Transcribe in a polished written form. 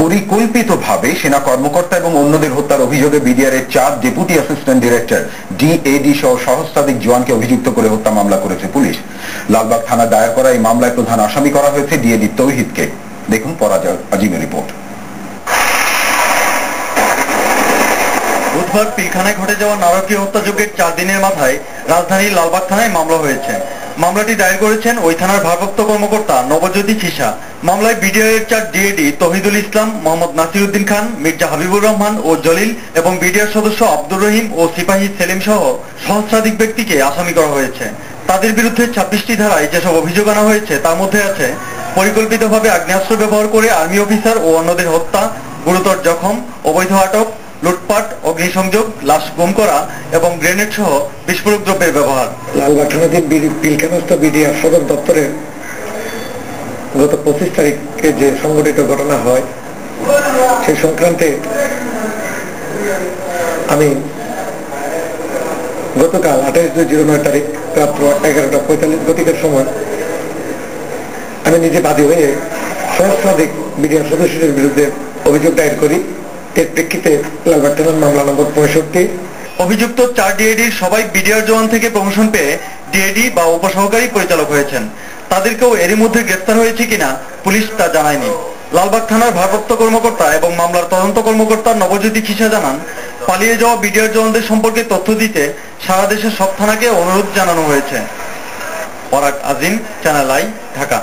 পরিকল্পিতভাবে সেনা কর্মকর্তা এবং অন্যদের হত্যার অভিযোগে বিডিআর-এর 4 ডেপুটি অ্যাসিস্ট্যান্ট ডিরেক্টর ডিএডি সহ সহস্রাধিক জওয়ানকে অভিযুক্ত করে হত্যা মামলা করেছে পুলিশ। লালবাগ থানায় দায়ের করা এই মামলায় প্রধান আসামি করা হয়েছে ডিএডি তৌহিদকে। দেখুন পরাজয় আজিমের রিপোর্ট। বুধবার পিলখানায় ঘটে যাওয়া নারকীয় হত্যাযজ্ঞের 4 দিনের মাথায় রাজধানীর লালবাগ থানায় মামলা হয়েছে। মামলাটি দায়ের করেছেন ওই থানার ভারপ্রাপ্ত কর্মকর্তা নবজ্যোতি খিসা। মামলায় বিডিআর-এর 4 ডিএডি তহিদুল ইসলাম, মোহাম্মদ নাসিরউদ্দিন খান, মির্জা হাবিবুর রহমান ও জলিল এবং বিডিআর সদস্য আব্দুর রহিম ও সিপাহী সেলিম সহ সহস্রাধিক ব্যক্তিকে আসামি করা হয়েছে। তাদের বিরুদ্ধে 26টি ধারায় যেসব অভিযোগ আনা হয়েছে তার মধ্যে আছে পরিকল্পিতভাবে আগ্নেয়াস্ত্র ব্যবহার করে আর্মি অফিসার ও অন্যদের হত্যা, গুরুতর জখম, অবৈধ আটক, লুটপাট, অগ্নিসংযোগ, লাশ গুম করা এবং গ্রেনেড সহ বিস্ফোরক দ্রব্যের ব্যবহার। লালবাগ থানাধীন পিলখানাস্থ বিডিআর সদর দপ্তরের গত 25 তারিখে যে সংঘটিত ঘটনা হয় সেই সংক্রান্তে আমি গতকাল 28/09 তারিখ রাত্র 11:45 গতিকের সময় আমি নিজে বাদী হয়ে সহস্রাধিক বিডিআর সদস্যদের বিরুদ্ধে অভিযোগ দায়ের করি। এর প্রেক্ষিতে লালবাগ থানার মামলা নম্বর 65। অভিযুক্ত 4 ডিএডির সবাই বিডিআর জওয়ান থেকে প্রমোশন পেয়ে ডিএডি বা উপসহকারী পরিচালক হয়েছেন। তাদেরকেও এরই মধ্যে গ্রেফতার হয়েছে কিনা পুলিশ তা জানায়নি। লালবাগ থানার ভারপ্রাপ্ত কর্মকর্তা এবং মামলার তদন্ত কর্মকর্তা নবজ্যোতি খিসা জানান, পালিয়ে যাওয়া বিডিআর জওয়ানদের সম্পর্কে তথ্য দিতে সারা দেশের সব থানাকে অনুরোধ জানানো হয়েছে। পরাগ আজিম, চ্যানেল আই, ঢাকা।